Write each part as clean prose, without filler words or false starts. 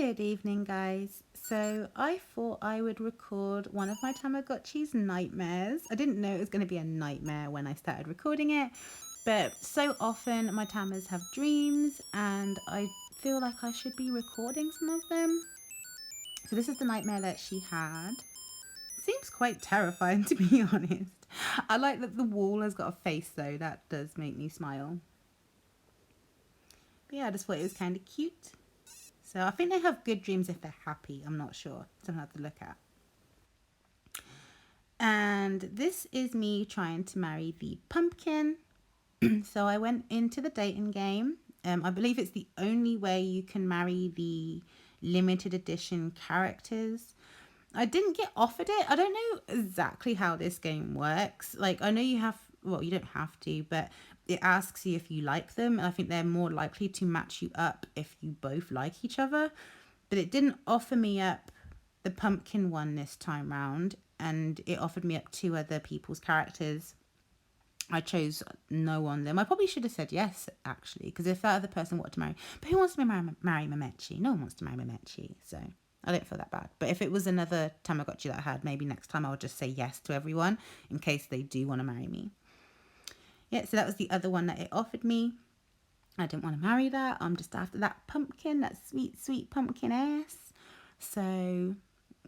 Good evening, guys. So I thought I would record one of my Tamagotchi's nightmares. I didn't know it was going to be a nightmare when I started recording it, but so often my Tamas have dreams and I feel like I should be recording some of them. So this is the nightmare that she had. Seems quite terrifying, to be honest. I like that the wall has got a face though. That does make me smile. But yeah, I just thought it was kind of cute. So I think they have good dreams if they're happy. I'm not sure. Something I have to look at. And this is me trying to marry the pumpkin. So I went into the dating game. I believe it's the only way you can marry the limited edition characters. I didn't get offered it. I don't know exactly how this game works. Like, I know you have, well, you don't have to, but it asks you if you like them. And I think they're more likely to match you up if you both like each other. But it didn't offer me up the pumpkin one this time round. And it offered me up two other people's characters. I chose no on them. I probably should have said yes, actually, because if that other person wanted to marry, but who wants to marry Mamechi? No one wants to marry Mamechi, so I don't feel that bad. But if it was another Tamagotchi that I had, maybe next time I would just say yes to everyone in case they do want to marry me. Yeah, so that was the other one that it offered me. I didn't want to marry that. I'm just after that pumpkin, that sweet, sweet pumpkin ass. So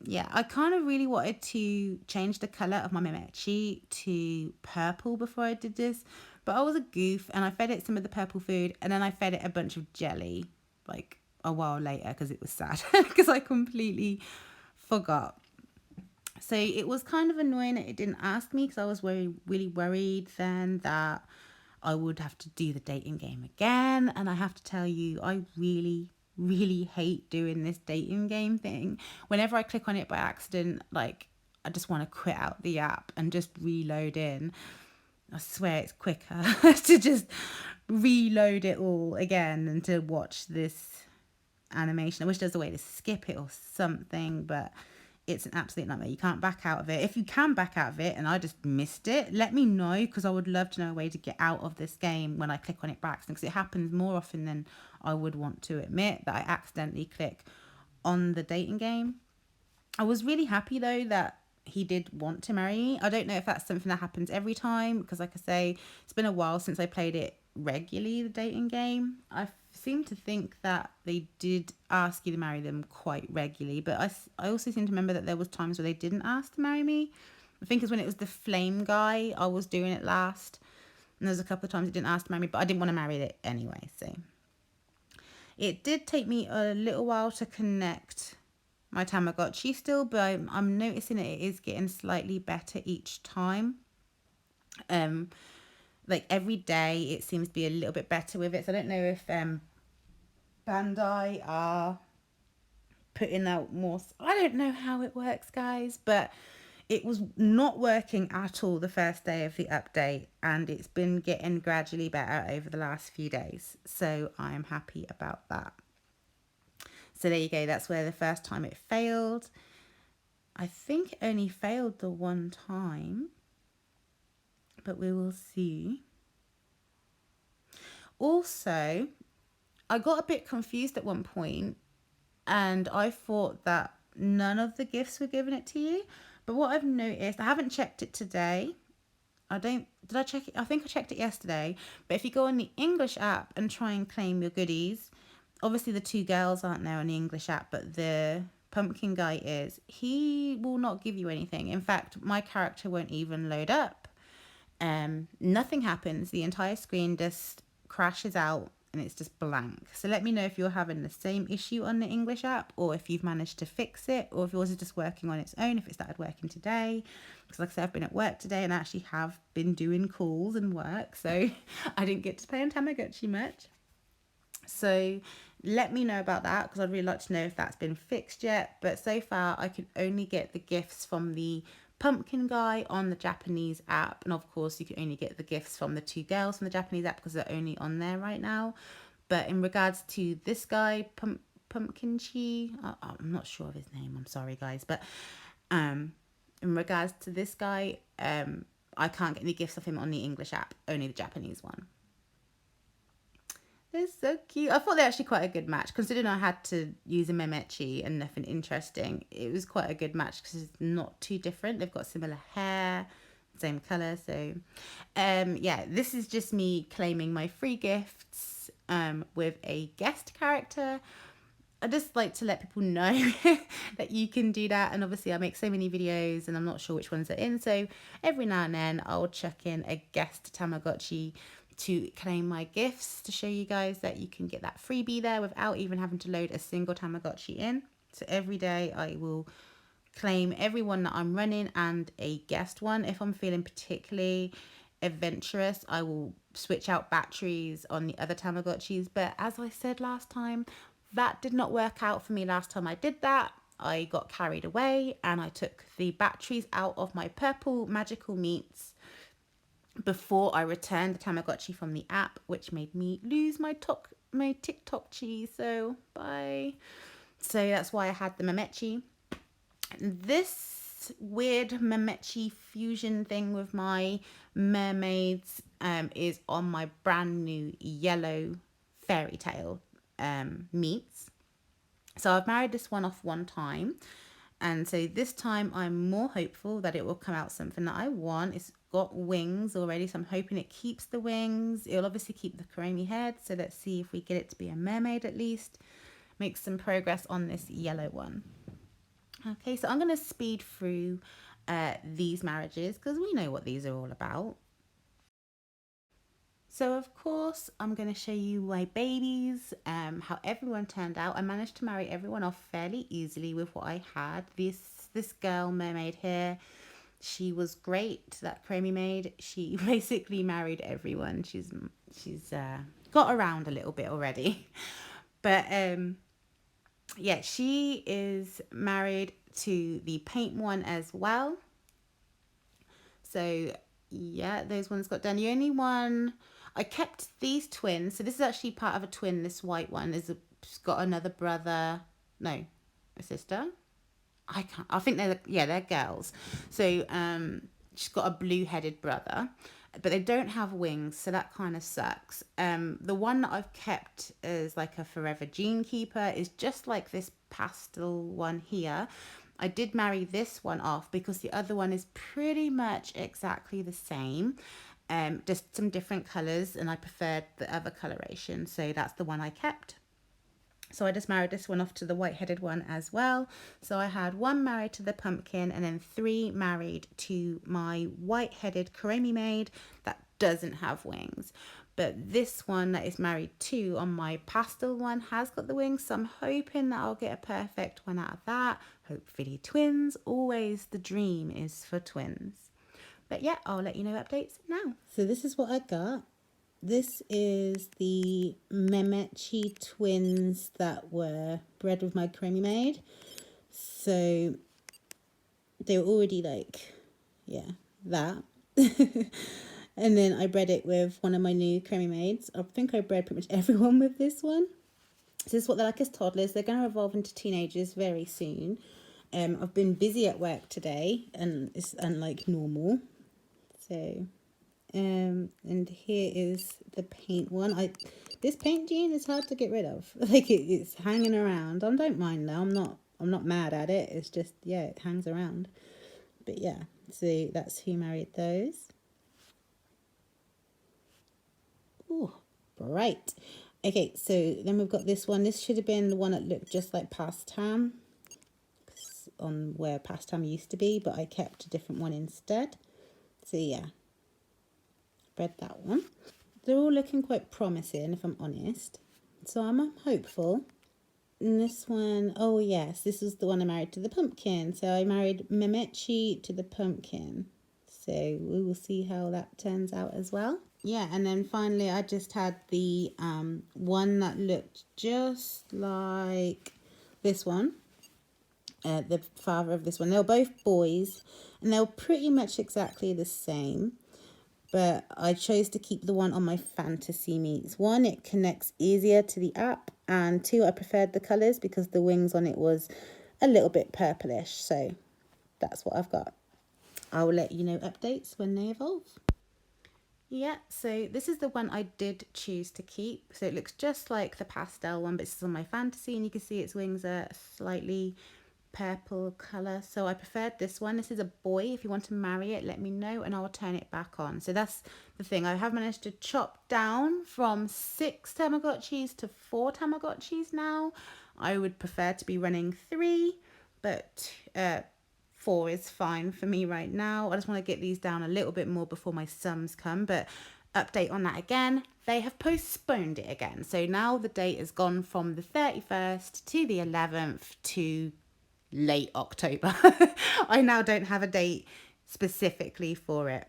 yeah, I kind of really wanted to change the colour of my Memechi to purple before I did this. But I was a goof and I fed it some of the purple food and then I fed it a bunch of jelly like a while later because it was sad because I completely forgot. So it was kind of annoying that it didn't ask me because I was really worried then that I would have to do the dating game again. And I have to tell you, I really hate doing this dating game thing. Whenever I click on it by accident, like I just want to quit out the app and just reload in. I swear it's quicker to just reload it all again than to watch this animation. I wish there was a way to skip it or something, but it's an absolute nightmare. You can't back out of it. If you can back out of it and I just missed it, let me know because I would love to know a way to get out of this game when I click on it by accident because it happens more often than I would want to admit that I accidentally click on the dating game. I was really happy though that he did want to marry me. I don't know if that's something that happens every time because like I say, it's been a while since I played it regularly, the dating game. I seem to think that they did ask you to marry them quite regularly, but I also seem to remember that there was times where they didn't ask to marry me. I think it's when it was the flame guy I was doing it last, and there's a couple of times it didn't ask to marry me, but I didn't want to marry it anyway. So it did take me a little while to connect my Tamagotchi still, but I'm noticing it is getting slightly better each time. Like every day it seems to be a little bit better with it. So I don't know if Bandai are putting out more. I don't know how it works, guys, but it was not working at all the first day of the update, and it's been getting gradually better over the last few days. So I'm happy about that. So there you go. That's where the first time it failed. I think it only failed the one time, but we will see. Also, I got a bit confused at one point and I thought that none of the gifts were given it to you. But what I've noticed, I haven't checked it today. Did I check it? I think I checked it yesterday. But if you go on the English app and try and claim your goodies, obviously the two girls aren't there on the English app, but the pumpkin guy is. He will not give you anything. In fact, my character won't even load up. Nothing happens. The entire screen just crashes out and it's just blank. So let me know if you're having the same issue on the English app or if you've managed to fix it or if yours is just working on its own, if it started working today. Because like I said, I've been at work today and I actually have been doing calls and work. So I didn't get to play on Tamagotchi much. So let me know about that because I'd really like to know if that's been fixed yet. But so far I could only get the gifts from the pumpkin guy on the Japanese app, and of course you can only get the gifts from the two girls from the Japanese app because they're only on there right now. But in regards to this guy, Pumpkin Chi, I'm not sure of his name, I'm sorry guys, but in regards to this guy, I can't get any gifts of him on the English app, only the Japanese one. It's so cute. I thought they're actually quite a good match, considering I had to use a Memechi and nothing interesting. It was quite a good match because it's not too different. They've got similar hair, same color. So, yeah, this is just me claiming my free gifts with a guest character. I just like to let people know that you can do that. And obviously, I make so many videos and I'm not sure which ones are in. So every now and then, I'll chuck in a guest Tamagotchi to claim my gifts to show you guys that you can get that freebie there without even having to load a single Tamagotchi in. So every day, I will claim everyone that I'm running and a guest one. If I'm feeling particularly adventurous, I will switch out batteries on the other Tamagotchis. But as I said last time, that did not work out for me last time I did that. I got carried away and I took the batteries out of my purple magical meats before I returned the Tamagotchi from the app, which made me lose my TikTok cheese. So bye. So that's why I had the Memechi. This weird Memechi fusion thing with my mermaids is on my brand new yellow fairy tale meats. So I've married this one off one time. And so this time I'm more hopeful that it will come out something that I want. It's got wings already, so I'm hoping it keeps the wings. It'll obviously keep the Kuromi head. So let's see if we get it to be a mermaid at least. Make some progress on this yellow one. Okay, so I'm going to speed through these marriages because we know what these are all about. So of course, I'm going to show you my babies, how everyone turned out. I managed to marry everyone off fairly easily with what I had. This girl, mermaid here, she was great. That Chromie maid, she basically married everyone. She's got around a little bit already. But yeah, she is married to the paint one as well. So yeah, those ones got done. The only one I kept these twins. So this is actually part of a twin. This white one she's got another brother. No, a sister. I think they're girls. So she's got a blue-headed brother, but they don't have wings, so that kind of sucks. The one that I've kept as like a forever gene keeper is just like this pastel one here. I did marry this one off because the other one is pretty much exactly the same. Just some different colors, and I preferred the other coloration, so that's the one I kept. So I just married this one off to the white-headed one as well. So I had one married to the pumpkin and then 3 married to my white-headed Kuromi maid that doesn't have wings. But this one that is married to on my pastel one has got the wings. So I'm hoping that I'll get a perfect one out of that. Hopefully twins. Always the dream is for twins. But yeah, I'll let you know updates now. So this is what I got. This is the Memechi twins that were bred with my Kuromi maid. So they were already like, yeah, that. And then I bred it with one of my new Kuromi maids. I think I bred pretty much everyone with this one. So this is what they're like as toddlers. They're going to evolve into teenagers very soon. I've been busy at work today and it's unlike normal. So... and here is the paint one. This paint gene is hard to get rid of. Like it's hanging around. I don't mind though. I'm not mad at it. It's just, yeah, it hangs around. But yeah, so that's who married those. Ooh, bright. Okay, so then we've got this one. This should have been the one that looked just like Pastime on where Pastime used to be, but I kept a different one instead. So yeah. Bred that one. They're all looking quite promising, if I'm honest. So I'm hopeful. And this one, oh yes, this is the one I married to the pumpkin. So I married Memechi to the pumpkin. So we will see how that turns out as well. Yeah, and then finally I just had the one that looked just like this one. The father of this one. They were both boys and they were pretty much exactly the same. But I chose to keep the one on my fantasy meets. 1, it connects easier to the app. And 2, I preferred the colours because the wings on it was a little bit purplish. So that's what I've got. I will let you know updates when they evolve. Yeah, so this is the one I did choose to keep. So it looks just like the pastel one, but this is on my fantasy, and you can see its wings are slightly purple colour. So I preferred this one. This is a boy. If you want to marry it, let me know and I'll turn it back on. So that's the thing. I have managed to chop down from 6 Tamagotchis to 4 Tamagotchis now. I would prefer to be running 3, but 4 is fine for me right now. I just want to get these down a little bit more before my sums come, but update on that again. They have postponed it again. So now the date has gone from the 31st to the 11th to late October. I now don't have a date specifically for it.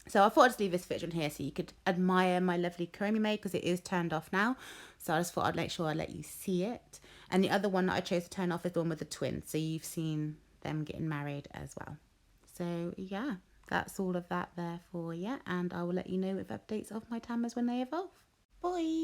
So I thought I'd just leave this footage on here so you could admire my lovely Kuromi maid because it is turned off now. So I just thought I'd make sure I let you see it. And the other one that I chose to turn off is the one with the twins. So you've seen them getting married as well. So yeah, that's all of that there for you. And I will let you know with updates of my Tamas when they evolve. Bye!